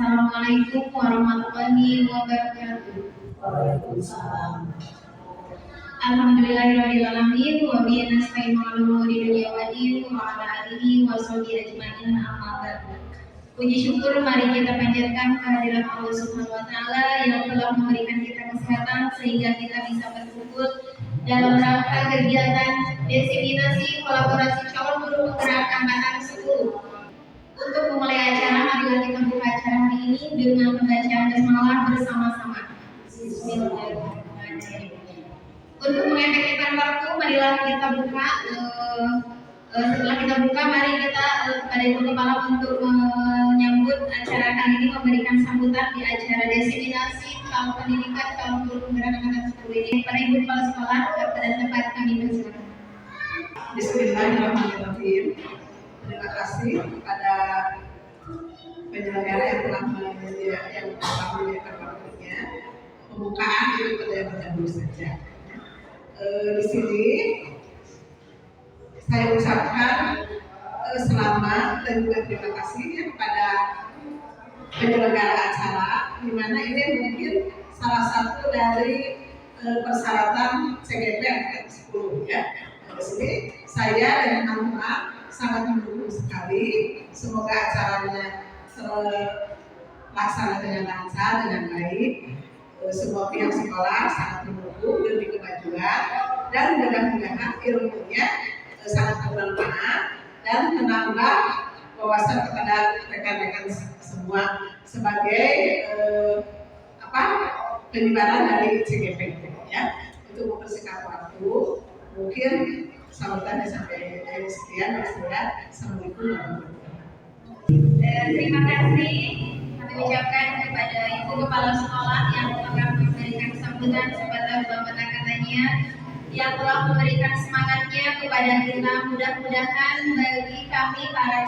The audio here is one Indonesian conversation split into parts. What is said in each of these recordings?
Assalamualaikum warahmatullahi wabarakatuh. Waalaikumsalam. Alhamdulillahirrahmanirrahim. Wa bihi nasta'inu 'ala umuri dunya wa din wa 'ala alihi wa sahbihi ajma'in, amma ba'du. Puji syukur mari kita panjatkan kehadirat Allah Subhanahu wa taala yang telah memberikan kita kesehatan sehingga kita bisa berkumpul dalam rangka kegiatan diseminasi kolaborasi calon guru penggerak angkatan 10. Untuk memulai acara, marilah kita buka acara hari ini dengan pembacaan basmalah bersama-sama. Bismillahirrahmanirrahim. Untuk mengefektifkan waktu, marilah kita buka. Setelah kita buka, mari kita pada Ibu Kepala untuk menyambut acara kali ini, memberikan sambutan di acara diseminasi calon pendidikan calon guru penggerak angkatan 10 ini. Pada Ibu Kepala Sekolah, pada tempat kami persilakan. Bismillahirrahmanirrahim. Terima kasih kepada penyelenggara yang telah menyediakan waktunya. Pembukaan itu pada dulu saja. Di sini saya ucapkan selamat dan juga terima kasih kepada penyelenggara acara, di mana ini mungkin salah satu dari persyaratan CGP angkatan 10 ya. Di sini saya dan teman-teman sangat mendukung sekali. Semoga acaranya terlaksana dengan lancar, dengan baik. Semua pihak sekolah sangat mendukung demi kemajuan dan mudah-mudahan ilmunya sangat bermanfaat dan menambah wawasan kepada rekan-rekan semua sebagai penyebaran dari CGP ya. Untuk mempersingkat waktu, mungkin sambutannya sampai sekian. Assalamualaikum warahmatullahi wabarakatuh. Terima kasih kami ucapkan kepada Ibu Kepala Sekolah yang telah memberikan sambutan sebagai bapak katanya, yang telah memberikan semangatnya kepada kita. Mudah-mudahan bagi kami para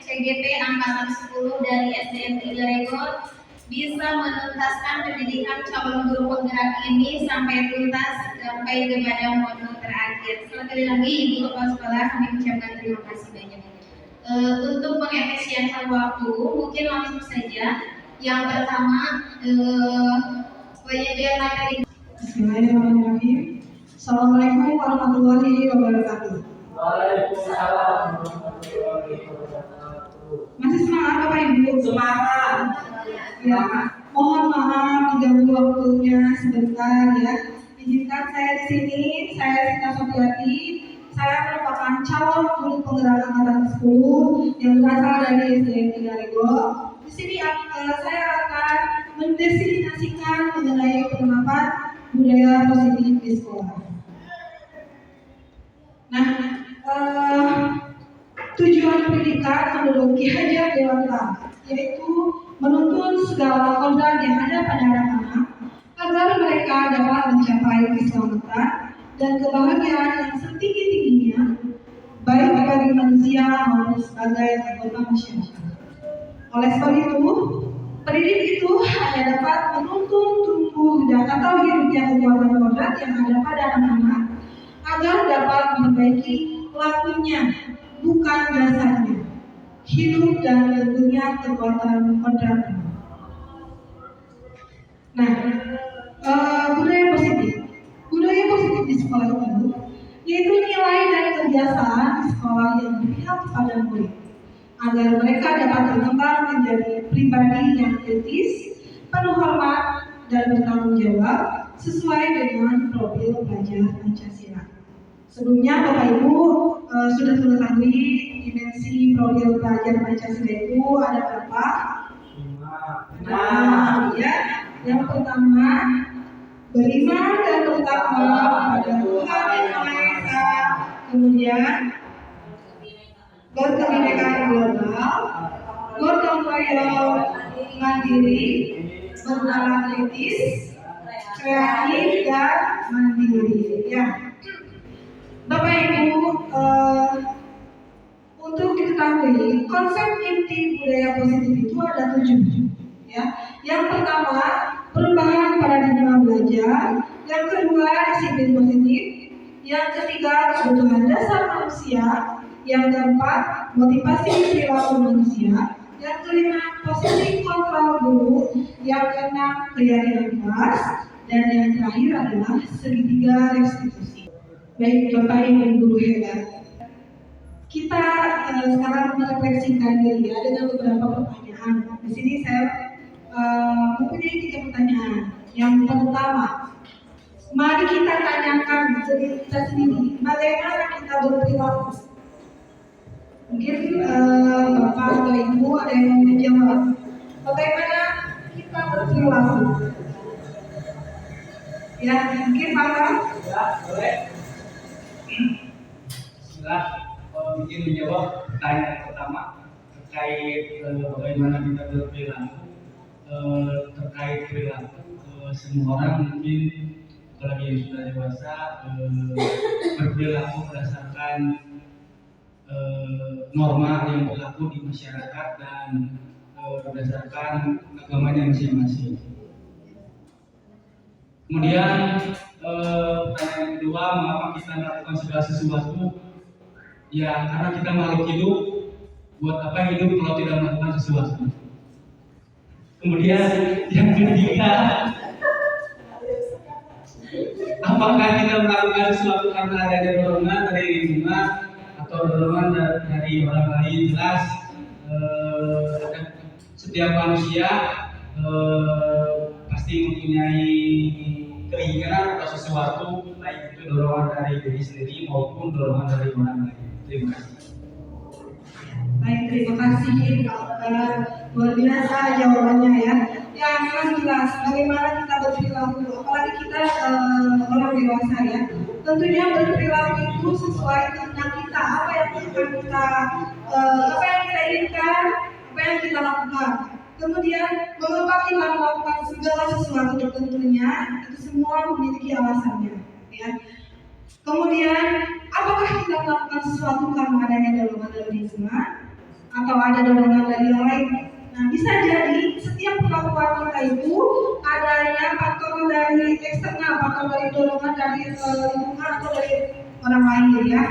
CGP angkatan 10 dari SDN 3 Regol bisa menuntaskan pendidikan calon guru penggerak ini sampai tuntas, sampai kepada momen terakhir. Sekali lagi Ibu Kepala Sekolah kami ucapkan terima kasih banyak. Untuk mengefisienkan waktu, mungkin langsung saja. Yang pertama, penyajian materi. Bismillahirrahmanirrahim. Assalamualaikum warahmatullahi wabarakatuh. Waalaikumsalam warahmatullahi wabarakatuh. Masih semangat Bapak Ibu? Semangat. Ya, mohon maaf diganggu waktunya sebentar ya. Izinkan saya di sini, saya Sita Sofiati. Saya merupakan calon guru penggerak angkatan 10 yang berasal dari SDN 3 Regol. Di sini saya akan mendefinisikan mengenai penerapan budaya positif di sekolah. Nah, tujuan pendidikan menurut Ki Hajar Dewantara yaitu menuntun segala kodrat yang ada pada anak-anak agar mereka dapat mencapai keselamatan dan kebahagiaan yang setinggi-tingginya, baik bagi manusia maupun sebagai anggota masyarakat. Oleh sebab itu, pendidik itu hanya dapat menuntun tumbuh dan atau hidupnya kekuatan kodrat yang ada pada anak-anak agar dapat memperbaiki lakunya, bukan dasarnya, hidup dan tentunya kekuatan kodratnya. Nah, budaya positif di sekolah itu yaitu nilai dan kebiasaan di sekolah yang berpihak kepada murid agar mereka dapat berkembang menjadi pribadi yang etis, penuh hormat dan bertanggung jawab sesuai dengan profil pelajar Pancasila. Sebelumnya Bapak Ibu sudah mengetahui dimensi profil pelajar Pancasila itu ada berapa? Nah, ya, yang pertama beriman dan bertakwa pada Tuhan Yang Maha Esa, kemudian berkebinekaan global, gotong royong, mandiri, bernalar kritis, kreatif dan mandiri. Ya, Bapak Ibu, untuk diketahui konsep inti budaya positif itu ada 7. Ya, yang pertama perubahan paradigma belajar, yang kedua disiplin positif, yang ketiga kebutuhan dasar manusia, yang keempat motivasi perilaku manusia, Yang kelima, posisi kontrol guru. Yang keenam, keyakinan kelas. Dan yang terakhir adalah segitiga restitusi. Baik Bapak Ibu guru hebat, kita sekarang merefleksikan diri ya dengan beberapa pertanyaan. Di sini saya mempunyai 3 pertanyaan. Yang pertama, mari kita tanyakan diri kita sendiri, bagaimana kita berperilaku. Mungkin Bapak atau Ibu ada yang mau menjawab, bagaimana kita berperilaku. Ya, mungkin Bapak. Ya, boleh. Bismillah. Mungkin menjawab pertanyaan pertama terkait bagaimana kita berperilaku. Terkait perilaku semua orang mungkin apalagi yang sudah dewasa berperilaku berdasarkan norma yang berlaku di masyarakat dan berdasarkan agamanya masing-masing. Kemudian pertanyaan kedua, mengapa kita melakukan segala sesuatu? Ya, karena kita makhluk hidup. Buat apa hidup kalau tidak melakukan sesuatu? Kemudian yang ketiga, apakah kita melakukan sesuatu karena ada dorongan dari lingkungan atau dorongan dari orang lain? Jelas setiap manusia pasti mempunyai keinginan atau sesuatu, baik itu dorongan dari diri sendiri maupun dorongan dari orang lain. Terima kasih. Baik, terima kasih luar biasa jawabannya ya. Ya, memang jelas bagaimana kita berperilaku, apalagi kita orang dewasa ya. Tentunya berperilaku itu sesuai dengan kita, apa yang kita inginkan, apa yang kita lakukan. Kemudian mengapa kita melakukan segala sesuatu tentunya itu semua memiliki alasannya ya. Kemudian apakah kita melakukan sesuatu karena adanya dorongan dari lingkungan atau ada dorongan dari yang lain? Nah, bisa jadi setiap perlakuan kita itu adanya faktor dari eksternal, faktor dari dorongan dari lingkungan atau dari orang lain ya.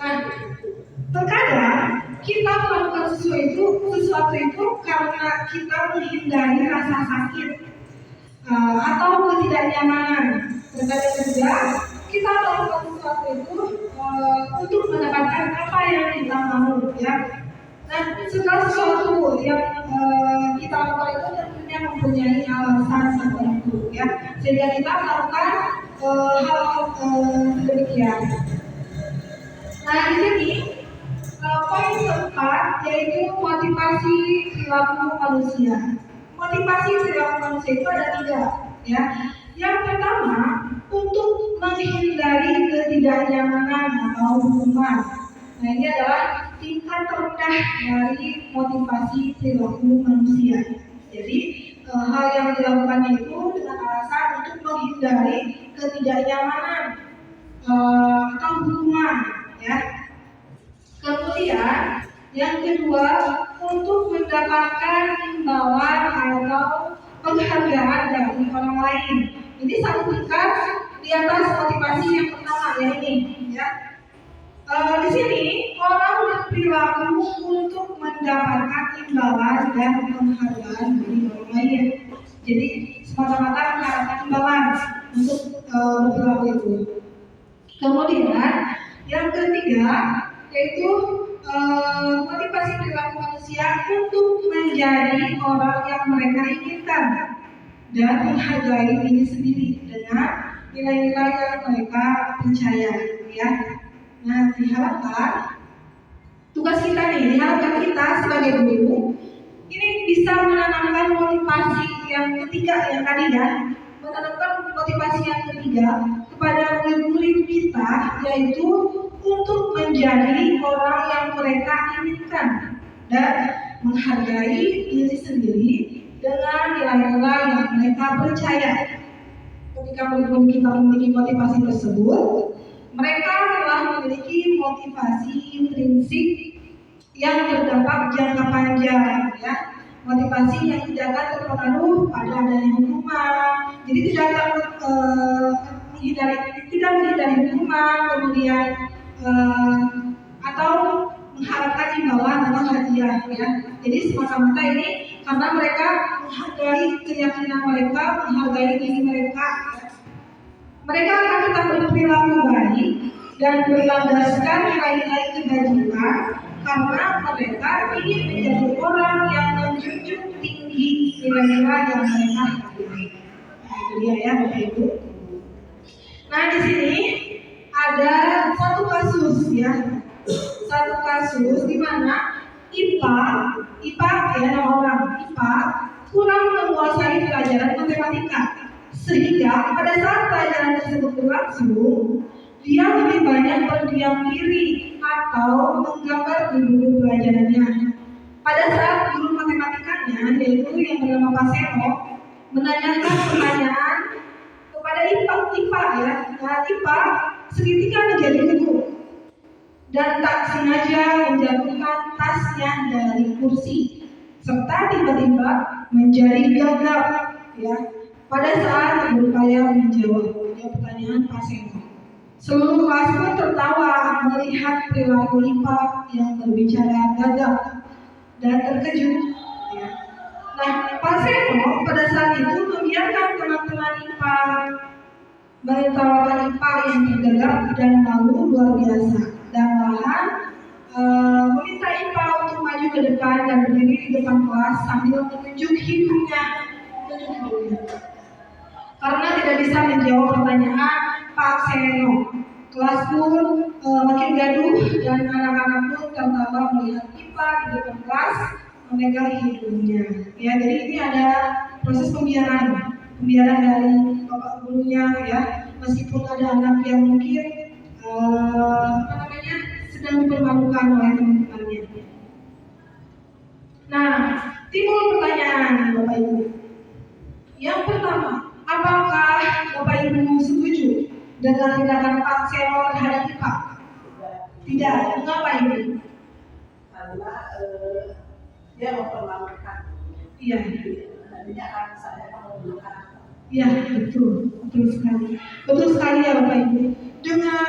Nah, terkadang kita melakukan sesuatu itu karena kita menghindari rasa sakit atau ketidaknyamanan. Terkadang juga kita melakukan sesuatu itu untuk mendapatkan apa yang kita mau ya. Nah, segala sesuatu yang kita lakukan itu tentunya mempunyai alasan tertentu ya, sehingga kita melakukan hal demikian. Nah, di sini poin keempat yaitu motivasi perilaku manusia. Motivasi perilaku manusia itu ada 3 ya. Yang pertama, untuk menghindari ketidaknyamanan atau hukuman. Nah, ini adalah tingkat terendah dari motivasi perilaku manusia. Jadi hal yang dilakukannya itu dengan alasan untuk menghindari ketidaknyamanan atau hukuman ya. Kemudian yang kedua, untuk mendapatkan imbauan atau penghargaan dari orang lain. Ini satu tingkat di atas motivasi yang pertama ya ini ya. Di sini orang berperilaku untuk mendapatkan imbauan dan penghargaan dari orang lain. Jadi semata-mata mengharapkan imbalan untuk berperilaku itu. Kemudian yang ketiga yaitu motivasi perilaku manusia untuk menjadi orang yang mereka inginkan dan menghargai diri sendiri dengan nilai-nilai yang mereka percaya ya. Nah, diharapkan tugas kita diharapkan kita sebagai guru ini bisa menanamkan motivasi yang ketiga yang tadi ya, menanamkan motivasi yang ketiga kepada murid-murid kita, yaitu untuk menjadi orang yang mereka inginkan dan menghargai diri sendiri dengan nilai-nilai yang mereka percaya. Ketika murid-murid kita memiliki motivasi tersebut, mereka telah memiliki motivasi intrinsik yang berdampak jangka panjang ya. Motivasi yang tidak akan terpengaruh pada adanya hukuman, jadi tidak menghindari hukuman, kemudian atau mengharapkan imbalan atau hadiah ya. Jadi semata-mata ini karena mereka menghargai keyakinan mereka, menghargai diri mereka. Mereka akan tetap berperilaku baik dan berlandaskan nilai-nilai kebajikan karena mereka ingin menjadi orang yang menjunjung tinggi nilai-nilai yang mereka hargai. Nah, itu dia ya Bapak Ibu. Nah di sini ada satu kasus ya, satu kasus di mana IPA ya nama orang IPA kurang menguasai pelajaran matematika, sehingga pada saat pelajaran tersebut berlangsung dia lebih banyak berdiam diri atau menggambar di buku pelajarannya. Pada saat guru matematikanya yaitu yang bernama Pak Seno menanyakan pertanyaan kepada IPA ya, nah IPA seketika menjadi gugup dan tak sengaja menjatuhkan tasnya dari kursi serta tiba-tiba menjadi gagap ya pada saat berupaya menjawab pertanyaan Pak Seno. Seluruh kelas pun tertawa melihat perilaku IPA yang berbicara gagap dan terkejut ya. Nah, Pak Seno pada saat itu membiarkan teman-teman IPA menertawakan IPA yang tergagap dan malu luar biasa, dan malahan meminta IPA untuk maju ke depan dan berdiri di depan kelas sambil menunjuk hidungnya. Karena tidak bisa menjawab pertanyaan Pak Seno, kelas pun makin gaduh dan anak-anak pun tertawa melihat IPA di depan kelas memegang hidungnya. Ya, jadi ini ada proses pembiaran dari bapak gurunya ya, meskipun ada anak yang mungkin sedang dipermalukan oleh teman-temannya. Nah, timbul pertanyaan Bapak Ibu. Yang pertama, apakah Bapak Ibu setuju dengan tindakan Pak Seno terhadap IPA? Tidak. Mengapa ini? Karena dia mempermalukan. Iya. Tadinya akan saya menunjukkan. Iya, betul sekali ya Bapak Ibu. Dengan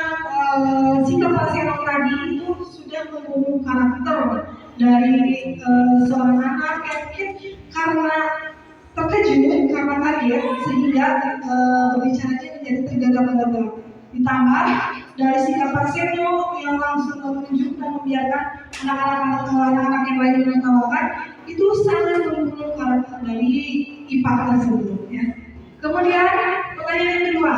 sikap Pak Seno tadi itu sudah membunuh karakter dari seorang anak yang mungkin karena terkejut karena kaget sehingga berbicaranya menjadi tergagap-gagap. Ditambah dari sikap Pak Seno yang langsung menunjuk dan membiarkan anak-anak yang lain menertawakan, itu sangat membunuh karakter dari IPA tersebut ya. Kemudian pertanyaan yang kedua,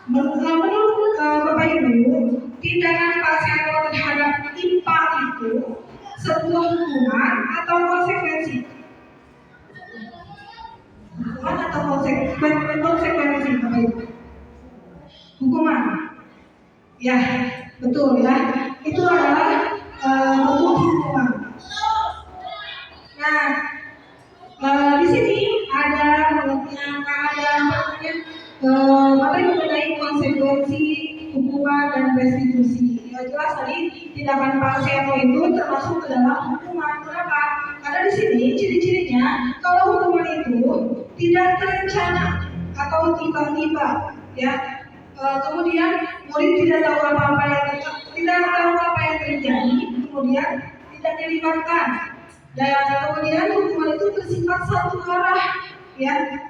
menurut Bapak Ibu, tindakan Pak Seno terhadap IPA itu sebuah hukuman atau konsekuensi? Hukuman atau konsekuensi Bapak Ibu? Hukuman. Ya, betul ya. Itu adalah bentuk hukuman. Nah, di sini ada materi mengenai konsekuensi hukuman dan restitusi. Ya jelas tadi tindakan Pak Seno itu termasuk ke dalam hukuman. Kenapa? Karena di sini ciri-cirinya kalau hukuman itu tidak terencana atau tiba-tiba, ya. Kemudian murid tidak tahu apa yang terjadi, kemudian tidak dilibatkan. Dan kemudian hukuman itu bersifat satu arah, ya.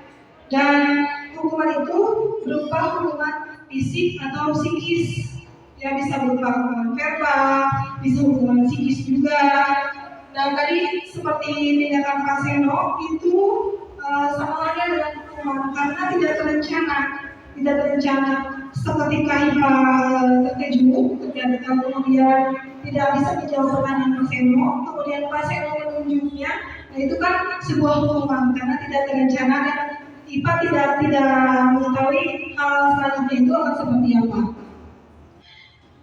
Dan hukuman itu berupa hukuman fisik atau psikis, ya bisa berupa hukuman verbal, bisa hukuman psikis juga. Dan tadi seperti tindakan Pak Seno itu sama halnya dengan hukuman karena tidak terencana. Seketika IPA terkejut, kemudian tidak bisa menjawab pertanyaan Pak Seno, kemudian Pak Seno menunjuknya, nah itu kan sebuah hukuman karena tidak terencana dan IPA tidak mengetahui hal selanjutnya itu akan seperti apa.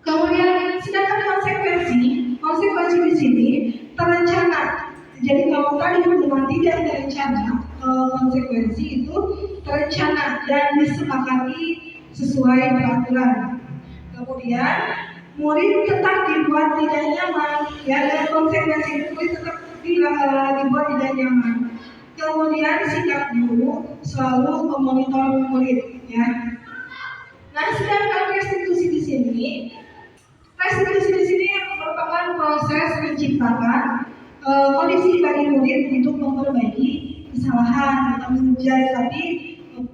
Kemudian sedangkan konsekuensi di sini terencana. Jadi kalau tadi hukuman tidak terencana, konsekuensi itu terencana dan disepakati sesuai peraturan. Kemudian murid tetap dibuat tidak nyaman, ya, dan konsekuensi itu murid tetap dibuat tidak nyaman. Kemudian sikap guru selalu memonitor murid, ya. Nah, sedangkan restitusi di sini merupakan proses menciptakan kondisi bagi murid untuk memperbaiki kesalahan atau menjadi tapi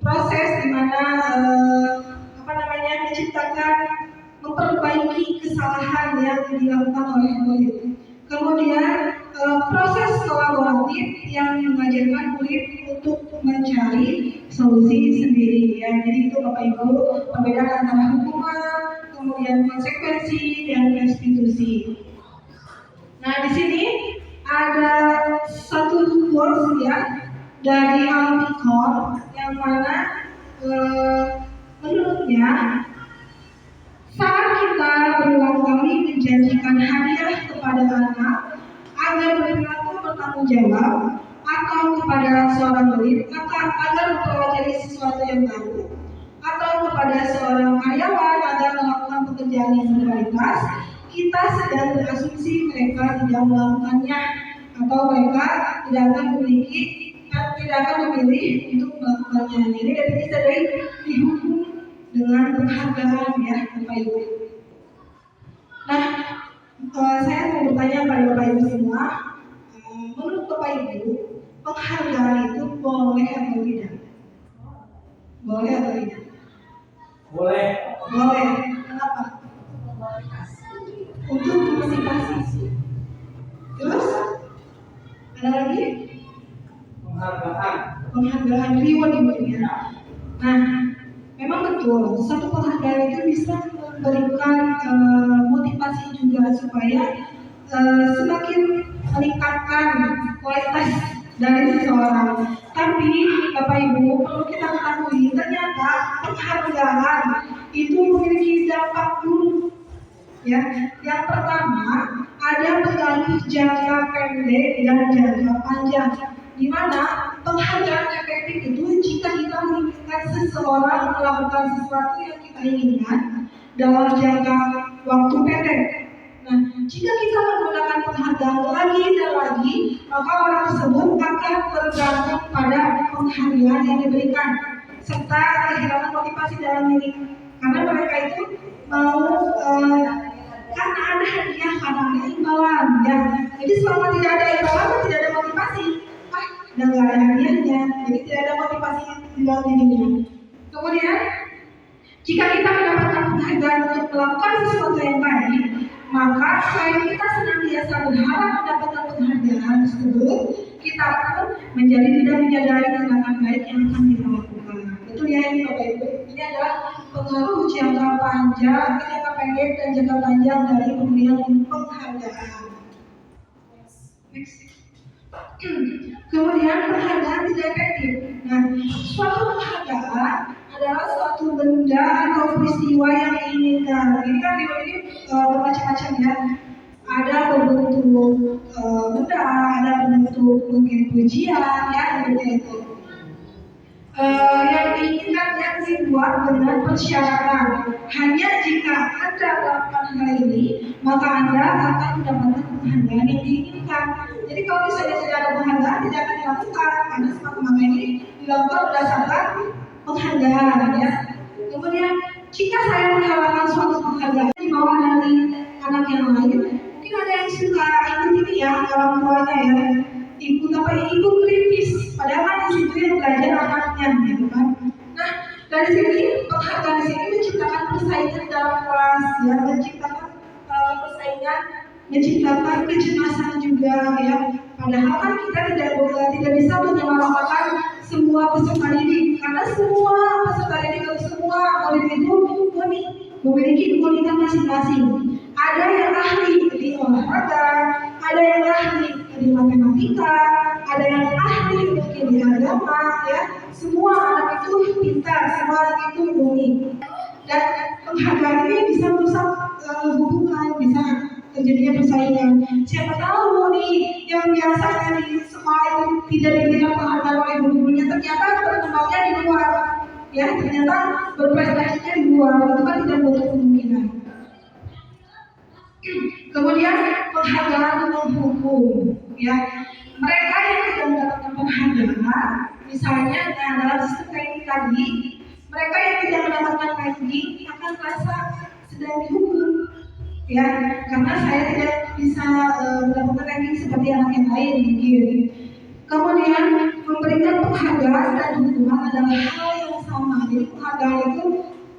proses di mana menciptakan memperbaiki kesalahan yang dilakukan oleh murid. Kemudian proses kolaboratif yang mengajarkan murid untuk mencari solusi sendiri ya. Jadi itu Bapak Ibu perbedaan antara hukuman, kemudian konsekuensi dan restitusi. Nah di sini ada satu quotes ya dari Alpicor yang mana menurutnya saat kita berulang kali menjanjikan hadiah kepada anak agar berperilaku bertanggung jawab atau kepada seorang murid agar mempelajari sesuatu yang baru atau kepada seorang karyawan agar melakukan pekerjaan yang berkualitas, kita sedang berasumsi mereka tidak melakukannya atau mereka tidak akan memilih untuk melakukannya. Jadi dari kita dihukum dengan penghargaan ya Bapak Ibu. Nah, saya mau bertanya pada Bapak Ibu semua, menurut Bapak Ibu penghargaan itu boleh atau tidak? Boleh atau tidak? Boleh. Boleh. Kenapa? Untuk motivasi. Terus ada lagi? Penghargaan reward ya. Nah, memang betul, satu penghargaan itu bisa memberikan motivasi juga supaya semakin meningkatkan kualitas dari seseorang. Tapi Bapak Ibu perlu kita ketahui ternyata penghargaan itu memiliki dampak buruk. Ya, yang pertama ada pengaruh jangka pendek dan jangka panjang. Di mana penghargaan efektif itu jika kita menginginkan seseorang melakukan sesuatu yang kita inginkan dalam jangka waktu pendek. Nah, jika kita menggunakan penghargaan lagi dan lagi, maka orang tersebut akan tergantung pada penghargaan yang diberikan serta kehilangan motivasi dalam diri. Karena mereka itu mau karena ada hadiah, karena ada imbalan, ya. Jadi selama tidak ada imbalan, tidak ada motivasi. Dan nggak ada hadiahnya, jadi tidak ada motivasi di dalam dirinya. Kemudian, jika kita mendapatkan penghargaan untuk melakukan sesuatu yang baik, maka selain kita senantiasa berharap mendapatkan penghargaan tersebut, kita pun menjadi tidak menyadari tindakan baik yang akan kita lakukan. Betul ya ini Bapak Ibu? Ini adalah pengaruh jangka panjang, jangka pendek dan jangka panjang dari pemberian penghargaan. Next. Kemudian penghargaan tidak efektif. Nah, suatu penghargaan adalah suatu benda atau peristiwa yang diinginkan. Ini kan ini bermacam-macam ya. Ada berbentuk benda, ada berbentuk mungkin pujian, ya seperti itu. Yang diinginkan yang dibuat dengan persyaratan. Hanya jika Anda melakukan hal ini, maka Anda akan mendapatkan penghargaan yang diinginkan. Jadi kalau misalnya tidak ada penghargaan, tidak akan dilakukan. Karena semata-mata ini dilakukan berdasarkan penghargaan, ya. Kemudian, jika saya mengharapkan suatu penghargaan di bawah dari anak yang lain, mungkin ada yang suka ikut ini ya, orang tuanya ya. Ibu kritis, padahal kan di situ yang belajar anaknya, gitu kan. Nah, dari sini penghargaan di sini menciptakan persaingan dalam kelas, ya, menciptakan persaingan, menciptakan kecemasan juga, ya. Padahal kan kita tidak bisa menyamaratakan semua peserta didik, karena semua peserta didik atau semua murid itu unik, memiliki keunikan masing-masing. Ada yang ahli di olahraga, ada yang ahli di matematika, ada yang ahli mungkin di agama, ya. Semua anak itu pintar, semua anak itu unik. Dan penghargaan ini bisa merusak hubungan, bisa terjadinya persaingan. Siapa tahu nih yang biasanya di sekolah itu tidak diberikan penghargaan oleh guru-gurunya, ternyata berkembangnya di luar, ya. Ternyata berprestasinya di luar, itu kan tidak menutup kemungkinan. Kemudian penghargaan menghukum, ya. Mereka yang tidak mendapatkan penghargaan, misalnya dalam sistem kayak tadi, mereka yang tidak mendapatkan ranking akan merasa sedang dihukum. ya, karena saya tidak bisa melakukan ranking seperti anak yang lain mungkin. Kemudian memberikan penghargaan dan dukungan adalah hal yang sama. Jadi penghargaan itu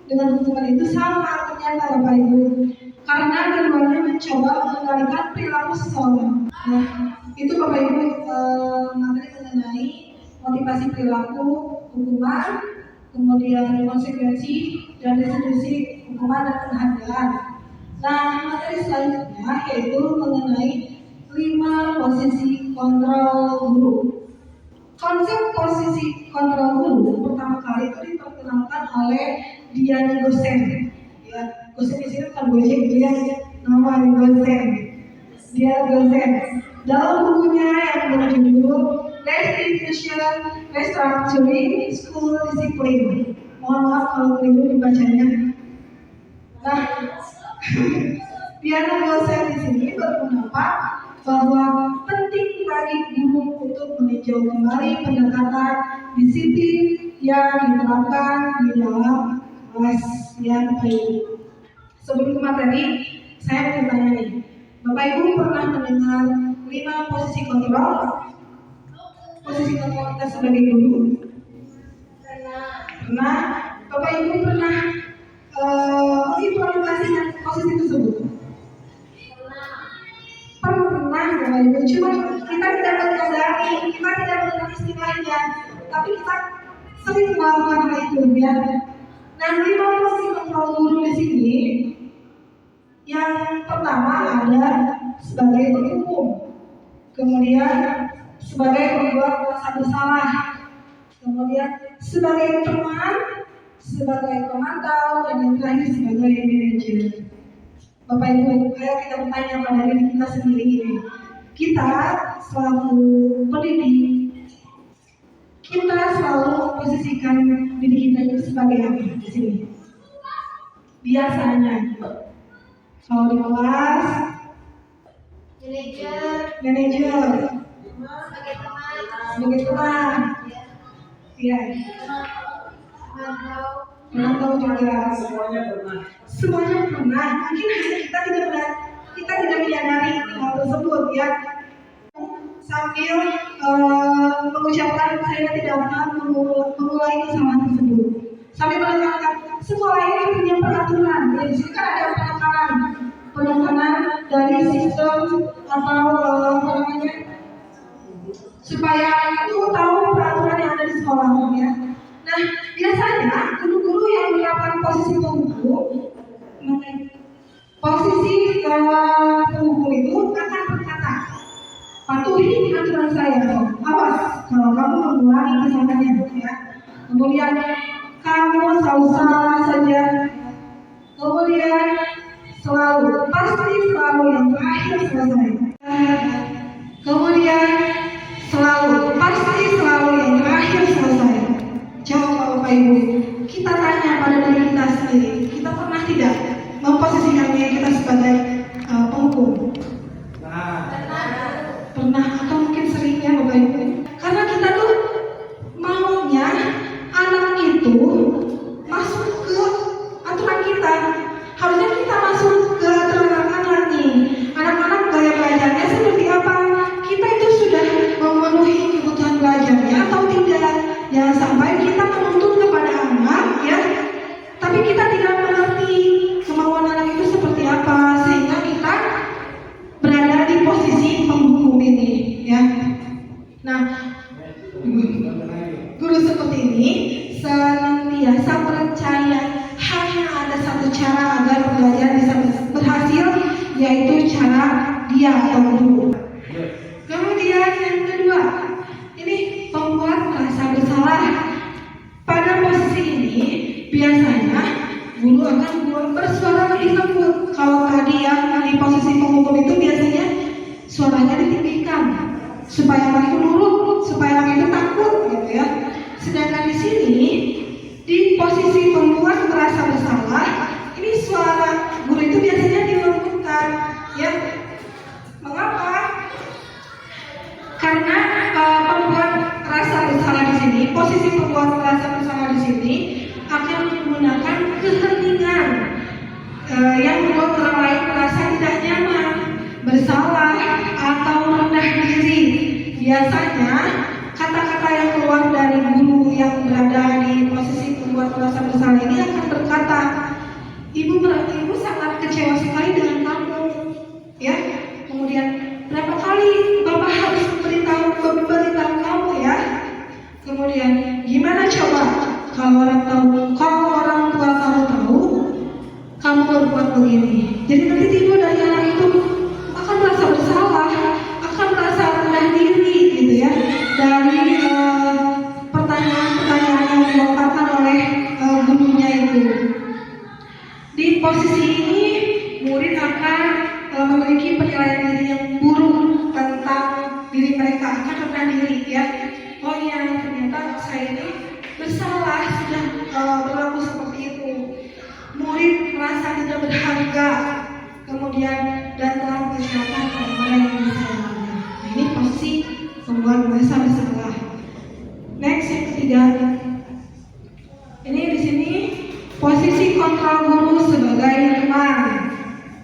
dengan dukungan itu sama ternyata Bapak Ibu. Karena keduanya mencoba mengendalikan perilaku seseorang. Nah, itu Bapak Ibu materi mengenai motivasi perilaku, hukuman, kemudian konsekuensi dan restitusi hukuman dan penghargaan. Nah, materi selanjutnya yaitu mengenai 5 posisi kontrol guru. Konsep posisi kontrol guru pertama kali itu diperkenalkan oleh Dian Gosen. Ya, Gosen di sini bukan Gojek, dia nama Gosen. Dian Gosen. Dalam bukunya yang berjudul Restitution, Restructuring School Discipline. Mohon maaf kalau keliru dibacanya. Nah, Dian Gosen di sini berpendapat bahwa penting bagi guru untuk meninjau kembali pendekatan disiplin yang diterapkan di dalam kelas yang baik. Sebelum ke materi, saya mau bertanya nih, Bapak Ibu pernah mendengar 5 posisi kontrol? Posisi kontrol kita sebagai guru? Pernah. Bapak Ibu pernah mengimplementasikan posisi tersebut? Pernah, Bapak Ibu. Cuma kita tidak menyadari, kita tidak mengenal istilahnya, tapi kita sering melakukan hal itu, ya. Nah, 5 posisi kontrol guru di sini, yang pertama ada sebagai penghukum, kemudian sebagai pembuat merasa bersalah, kemudian sebagai teman, sebagai pemantau, dan yang terakhir sebagai manajer. Bapak Ibu, ayo kita bertanya pada diri kita sendiri ini. Kita selalu pendidik, kita selalu memposisikan diri kita itu sebagai apa di sini? Biasanya, kalau di kelas, manajer, sebagai teman, ya, menantau juga. Semuanya pernah. Mungkin hanya kita tidak menyadari hal tersebut, ya. Sambil mengucapkan saya tidak akan mengulangi kesalahan tersebut. Sambil menekankan sekolah ini punya peraturan. Ya, di sini kan ada penekanan dari sistem atau apa namanya, supaya itu tahu peraturan yang ada di sekolah, ya. Nah, biasanya guru-guru yang menerapkan posisi penghukum, itu akan berkata, patuhi aturan saya, awas kalau kamu mengulangi kesalahannya, ya. Kemudian kamu selalu salah saja. Kemudian pasti selalu yang terakhir selesai. Kemudian pasti selalu yang terakhir selesai. Coba Bapak Ibu, kita tanya pada diri kita sendiri, kita pernah tidak memposisikan diri kita sebagai penghukum? Pernah atau mungkin seringnya Bapak Ibu. Karena kita tuh maunya anak itu masuk ke aturan kita. Harusnya kita masuk ke aturan anak-anak nih. Anak-anak gaya belajarnya seperti apa? Kita itu sudah memenuhi kebutuhan belajarnya atau tidak? Jangan sampai kita menuntut kepada anak, ya, tapi kita tidak mengerti kemauan anak itu seperti apa, sehingga kita berada di posisi penghukum ini, ya. Nah, guru seperti ini senantiasa percaya hanya ada satu cara agar pelajaran bisa berhasil, yaitu cara dia atau guru. Kemudian yang kedua, ini pembuat merasa bersalah. Pada posisi ini biasanya guru akan bersuara lebih lembut. Kalau tadi yang di posisi penghukum itu biasanya suaranya ditinggikan supaya anak itu nurut, supaya anak itu takut, gitu ya. Sedangkan di sini di posisi pembuat merasa bersalah, ini suara guru itu biasanya dilembutkan, ya. Mengapa? Karena pembuat rasa bersalah di sini, posisi pembuat rasa bersalah di sini akan menggunakan keheningan yang membuat orang lain merasa tidak nyaman, bersalah, atau rendah diri. Biasanya kata-kata yang keluar dari guru yang berada di posisi membuat merasa bersalah ini akan berkata, ibu sangat kecewa sekali dengan kamu, ya. Kemudian berapa kali bapak harus memberitahu kamu, ya. Kemudian gimana coba kalau orang tua kamu tahu kamu berbuat begini. Jadi nanti timbul dari anak itu akan merasa bersalah, akan merasa rendah diri, gitu ya. Dari pertanyaan-pertanyaan yang dilontarkan oleh gurunya itu. Di posisi ini murid akan memiliki penilaian diri yang buruk tentang diri mereka, akan rendah diri, ya. Oh iya, ternyata saya ini bersalah sudah berlaku seperti itu. Murid merasa tidak berharga, kemudian dan telah menyatakan orang yang disayangnya. Nah, ini posisi membuat merasa bersalah. Next, yang ketiga, ini di sini posisi kontrol guru sebagai teman.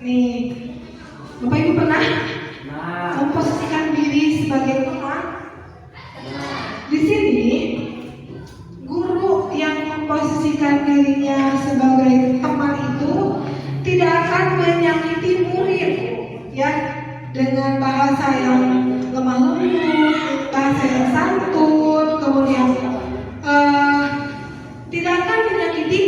Nih, Bapak Ibu pernah memposisikan diri sebagai teman? Di sini guru yang memposisikan dirinya sebagai teman itu tidak akan menyakiti murid, ya, dengan bahasa yang lemah lembut, bahasa yang santun, kemudian tidak akan menyakiti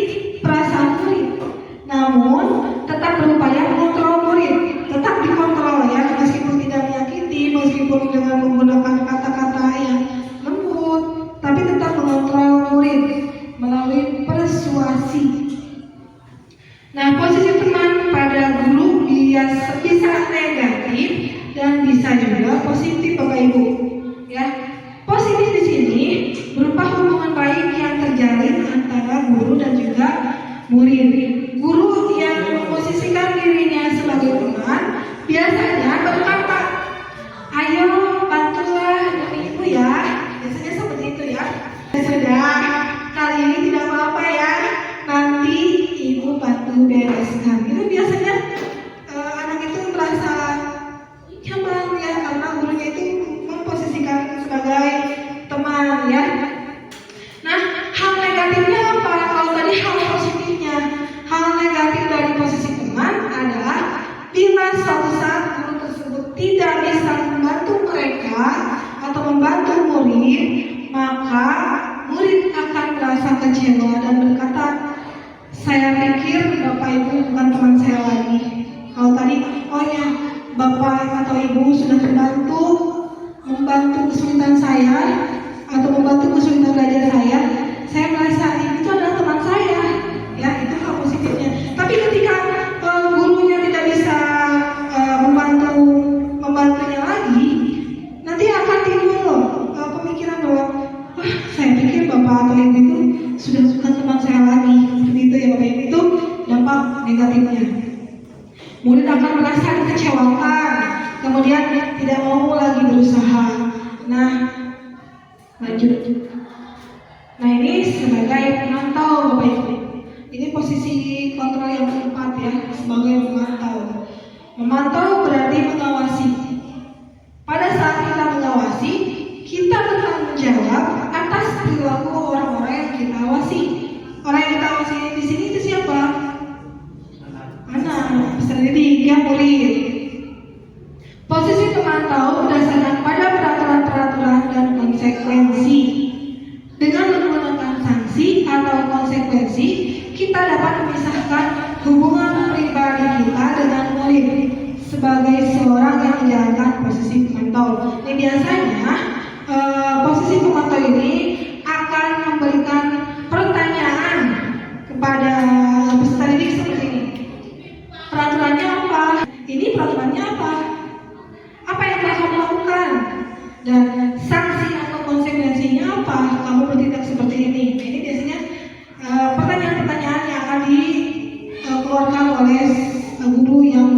perasaan murid, namun tetap berupaya mengontrol murid, tetap dikontrol, ya, meskipun tidak menyakiti, meskipun dengan menggunakan kata-kata yang lembut, tapi tetap mengontrol murid melalui persuasi. Nah, posisi teman pada guru bisa negatif dan bisa juga positif, Bapak Ibu. Ya, positif di sini berupa hubungan baik yang terjalin antara guru dan juga murid. Guru yang memposisikan dirinya sebagai teman biasanya berkata, ayo bantulah ibu ya, biasanya seperti itu, ya. Sudah, kali ini tidak apa-apa ya, nanti ibu bantu bereskan. Itu biasanya anak itu merasa nyaman, ya, karena gurunya itu memposisikan sebagai teman, ya. Nah, hal negatifnya apa? Kalau tadi hal positifnya, hal negatif dari posisi teman adalah bila suatu saat guru tersebut tidak bisa membantu mereka atau membantu murid, maka murid akan merasa kecewa dan berkata, saya pikir Bapak Ibu bukan teman saya lagi. Kalau tadi, oh ya, Bapak atau Ibu sudah membantu kesulitan saya atau membantu kesulitan belajar saya merasa itu adalah teman saya, ya, itu hal positifnya. Tapi ketika gurunya tidak bisa membantunya lagi, nanti akan timbul pemikiran bahwa, wah, saya pikir Bapak atau Ibu itu sudah bukan teman saya lagi. Seperti itu, ya, Bapak Ibu. Itu dampak negatifnya. Murid akan merasa dikecewakan, kemudian tidak mau lagi berusaha. Nah, lanjut. Nah, ini sebagai pemantau, Bapak Ibu. Ini posisi kontrol yang keempat, ya, sebagai pemantau. Memantau berarti mengawasi. Pada saat kita mengawasi, kita bertanggung jawab atas perilaku orang-orang yang kita awasi. Orang yang kita awasi di sini itu siapa? Anak, peserta didik, yang murid. Posisi pemantau berdasarkan pada peraturan-peraturan dan konsekuensi. Dengan menggunakan sanksi atau konsekuensi, kita dapat memisahkan hubungan pribadi kita dengan murid sebagai seorang yang menjalankan posisi pemantau. Ini biasanya posisi pemantau ini akan memberikan pertanyaan kepada peserta didik seperti ini. Peraturannya apa? Ini peraturannya apa? Apa yang telah kamu lakukan? Dan sanksi atau konsekuensinya apa? Kamu bertindak seperti ini. Ini biasanya pertanyaan-pertanyaan yang akan dikeluarkan oleh guru yang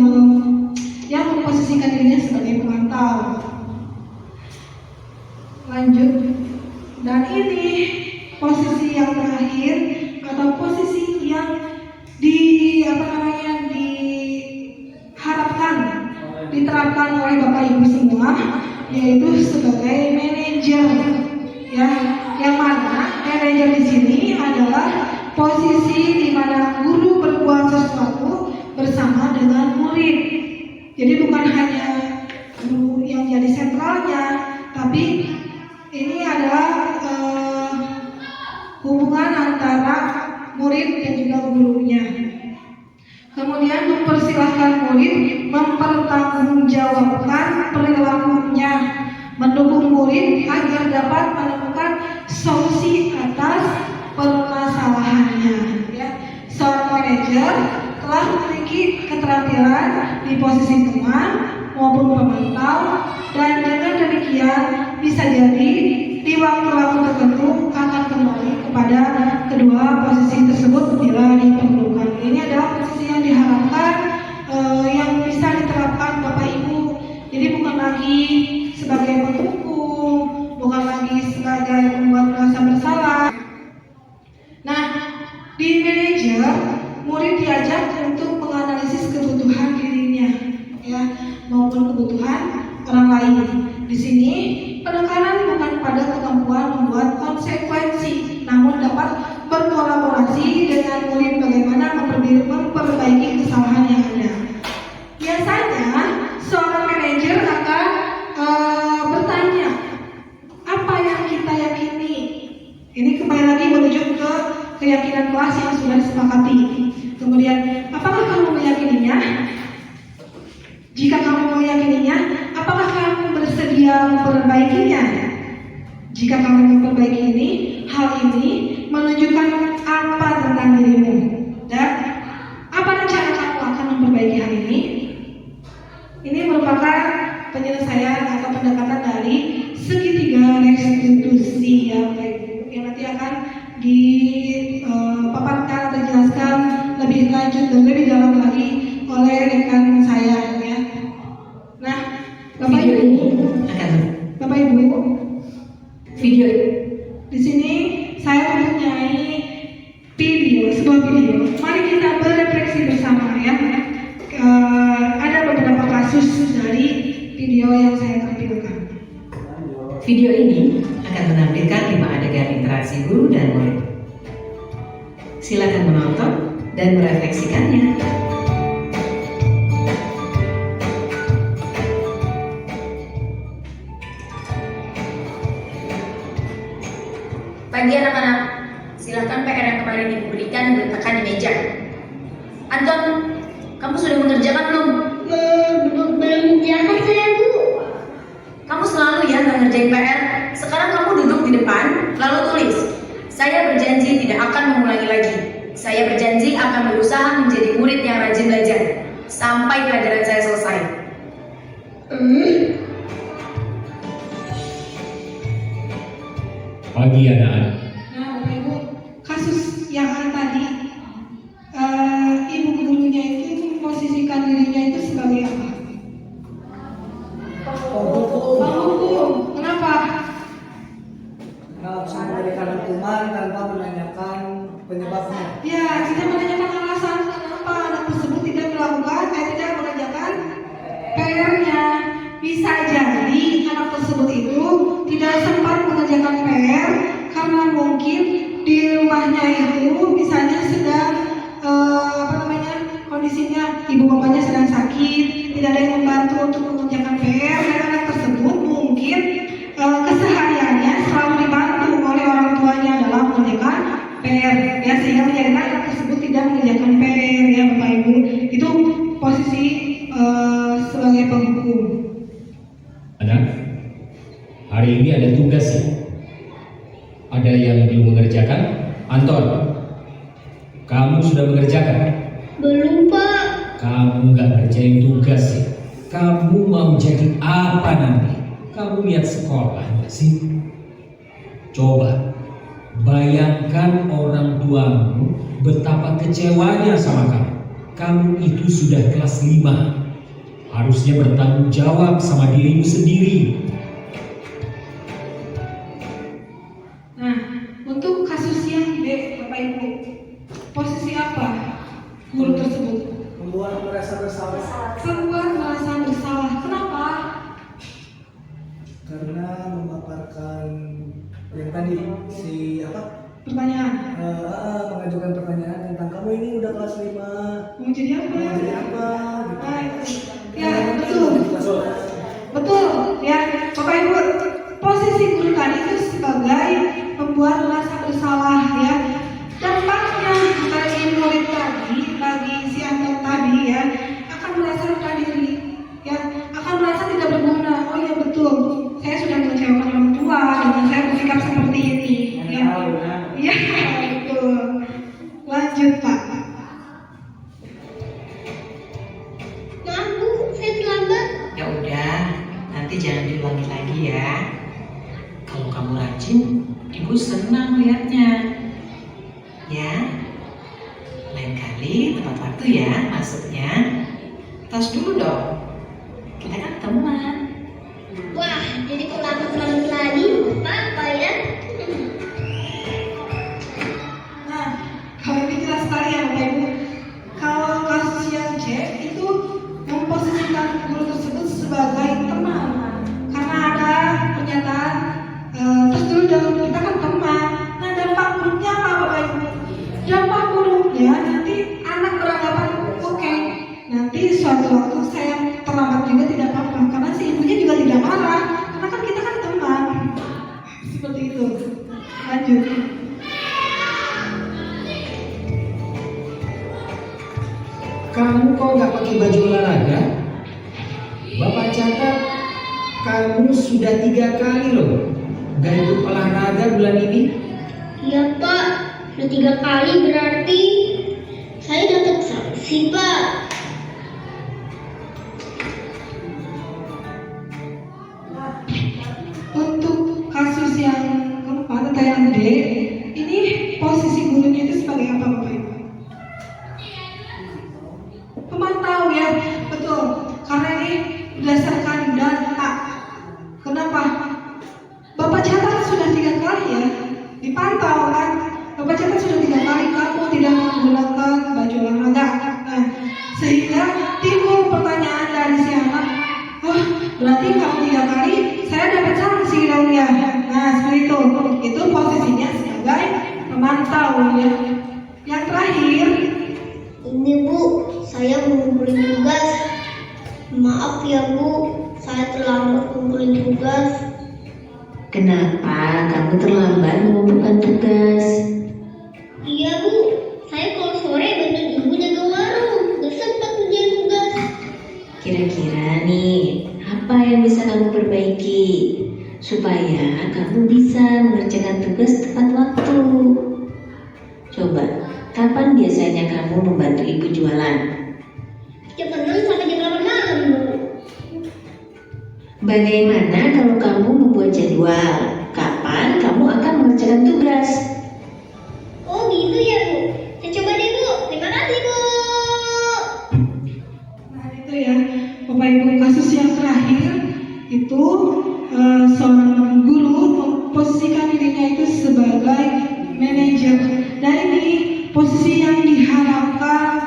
memposisikan dirinya sebagai pemantau. Lanjut. Dan ini posisi yang terakhir atau posisi yang diharapkan diterapkan oleh Bapak Ibu semua, yaitu sebagai manajer, ya, yang mana manajer di sini adalah posisi di mana guru berbuat sesuatu bersama dengan murid. Jadi bukan hanya guru yang jadi sentralnya, tapi ini adalah hubungan antara murid dan juga gurunya. Kemudian mempersilahkan murid mempertanggungjawabkan perilakunya, mendukung murid agar dapat menemukan solusi atas permasalahannya. Ya. Seorang manajer telah memiliki keterampilan di posisi teman maupun pemantau, dan dengan demikian bisa jadi di waktu-waktu tertentu akan kembali kepada kedua posisi tersebut bila diperlukan. Ini adalah posisi yang diharapkan yang bisa diterapkan Bapak Ibu. Jadi bukan lagi sebagai penghukum, bukan lagi sebagai pembuat merasa bersalah. Nah, di manajer murid diajak untuk menganalisis kebutuhan dirinya, ya, maupun kebutuhan orang lain. Di sini penekanan bukan pada kemampuan membuat konsekuensi, namun dapat berkolaborasi dengan murid bagaimana memperbaiki kesalahan yang ada. Biasanya seorang manajer akan bertanya, apa yang kita yakini? Ini kembali lagi merujuk ke keyakinan kelas yang sudah disepakati. Kemudian, apakah kamu meyakininya? Jika kamu meyakininya, apakah kamu bersedia memperbaikinya? Jika kamu memperbaiki ini, hal ini menunjukkan apa tentang dirimu, dan apa rencana kamu akan memperbaiki hal ini? Ini merupakan penyelesaian atau pendekatan dari segitiga restitusi yang nanti akan dipaparkan atau dijelaskan lebih lanjut dan lebih dalam lagi oleh rekan saya, ya. Nah, Bapak Ibu, video di sini saya mempunyai sebuah video. Mari kita berefleksi bersama, ya. Ada beberapa kasus dari video yang saya tampilkan. Video ini akan menampilkan 5 adegan interaksi guru dan murid. Silakan menonton dan merefleksikannya. Pagi anak-anak, silakan PR yang kemarin ibu berikan diletakkan di meja. Anton, kamu sudah mengerjakan belum? Belum mengerjakan saya, Bu. Kamu selalu ya nggak ngerjain PR. Sekarang kamu duduk di depan, lalu tulis. Saya berjanji tidak akan mengulangi lagi. Saya berjanji akan berusaha menjadi murid yang rajin belajar sampai pelajaran saya selesai. Pagi anak-anak. Nah, Bapak Ibu, kasus yang tadi, ibu gurunya itu memposisikan dirinya itu sebagai apa? Penghukum. Kenapa? Langsung memberikan hukuman tanpa menanyakan penyebabnya. Ya, kita menanyakan alasan kenapa anak tersebut tidak tidak mengerjakan PR-nya. Bisa jadi anak tersebut itu tidak sempat mengerjakan PR karena mungkin di rumahnya itu misalnya sedang kondisinya ibu bapaknya sedang sakit, tidak ada yang membantu untuk mengerjakan PR, dan anak tersebut mungkin kesehariannya selalu dibantu oleh orang tuanya dalam mengerjakan PR, ya, sehingga menjadikan anak tersebut tidak mengerjakan PR, ya Bapak Ibu. Itu posisi sebagai penghukum. Anak, hari ini ada tugas ya. Ada yang belum mengerjakan? Anton, kamu sudah mengerjakan? Belum, Pak. Kamu nggak ngerjain tugas ya? Kamu mau jadi apa nanti? Kamu lihat sekolah nggak sih? Coba bayangkan orang tuamu betapa kecewanya sama kamu. Kamu itu sudah kelas 5. Harusnya bertanggung jawab sama dirimu sendiri. Nah, untuk kasus yang B, Bapak Ibu, posisi apa guru tersebut? Membuat merasa bersalah. Membuat merasa bersalah. yang tadi si apa Pertanyaan. mengajukan pertanyaan tentang kamu ini udah kelas 5 Mau jadi apa? mau jadi apa gitu. Ah, ya, betul. Betul, ya. Bapak Ibu, posisi guru tadi itu sebagai pembuat merasa bersalah, ya. Dampaknya bagi murid tadi, bagi si anak tadi, ya, akan merasa rendah diri, ya, akan merasa tidak berguna. Oh ya betul, saya sudah mengecewakan orang tua dengan saya bersikap seperti ini, ya. Iya, betul. Lanjut, Pak. Maaf Bu, saya terlambat. Ya udah, nanti jangan diulangi lagi ya. Kalau kamu rajin, ibu senang lihatnya. Ya, lain kali tepat waktu ya masuknya. Tas dulu dong. Kita kan teman. Wah, jadi terlambat lagi. Apa ya? Nah, kalau ini jelas sekali ya Bapak Ibu. Kalau kasus yang C itu memposisikan guru tersebut sebagai teman, karena ada pernyataan terus dulu dong kita kan teman. Nah, dampak buruknya apa Bapak Ibu? Dampak buruknya nanti anak beranggapan oke, nanti suatu waktu saya terlambat juga tidak apa-apa, karena si ibunya juga tidak marah, karena kan kita kan teman. Seperti itu. Lanjut. Kamu kok nggak pakai baju olahraga? Bapak catat kamu sudah 3 kali loh nggak ikut olahraga bulan ini. Iya Pak, sudah 3 kali berarti saya dapat sanksi Pak. Untuk kasus yang keempat atau yang D, ini posisi gurunya itu sebagai apa Bapak Ibu? Pemantau ya, betul. Karena ini berdasarkan data. Kenapa? Bapak catat sudah 3 kali ya, dipantau kan? Bapak catat sudah 3 kali kamu tidak menggunakan baju olahraga. Nah, sehingga timbul pertanyaan dari si anak, oh berarti kalau 3 kali saya dapat sanksi dong ya. Nah seperti itu. Itu posisinya sebagai pemantau ya. Yang terakhir, Ini Bu, saya mengumpulin tugas. Maaf ya Bu, saya terlambat mengumpulin tugas. Kenapa kamu terlambat mengumpulkan tugas? Iya Bu, saya kalau sore bantuin ibu jaga warung, gak sempat ngerjain tugas. Kira-kira nih, apa yang bisa kamu perbaiki supaya kamu bisa mengerjakan tugas tepat waktu? Coba, kapan biasanya kamu membantu ibu jualan? Jam 6 sampai jam 8 malam Bu. Bagaimana kalau kamu membuat jadwal? Kapan kamu akan mengerjakan tugas? Oh gitu ya Bu, saya coba deh Bu, terima kasih Bu. nah itu ya Bapak Ibu, kasus yang terakhir itu seorang guru memposisikan dirinya itu sebagai manajer. Dan ini posisi yang diharapkan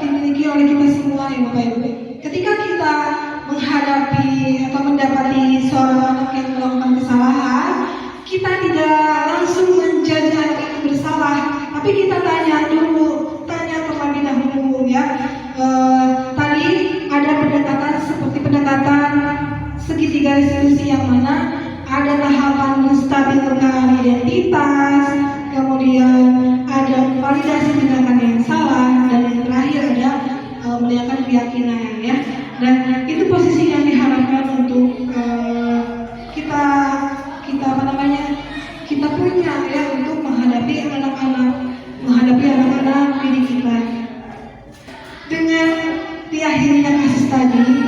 dimiliki oleh kita semua ya Bapak Ibu. Ketika kita menghadapi atau mendapati seorang anak yang melakukan kesalahan, kita tidak langsung menjudge anak itu bersalah, tapi kita tanya terlebih dahulu ya. Tadi ada pendekatan seperti pendekatan segitiga restitusi yang mana ada tahapan menstabilkan identitas, kemudian ada validasi tindakan yang salah, dan yang terakhir ada melihatkan keyakinan ya. Dan itu posisi yang diharapkan untuk kita punya ya untuk menghadapi anak-anak didik kita. Dengan diakhirinya kasus tadi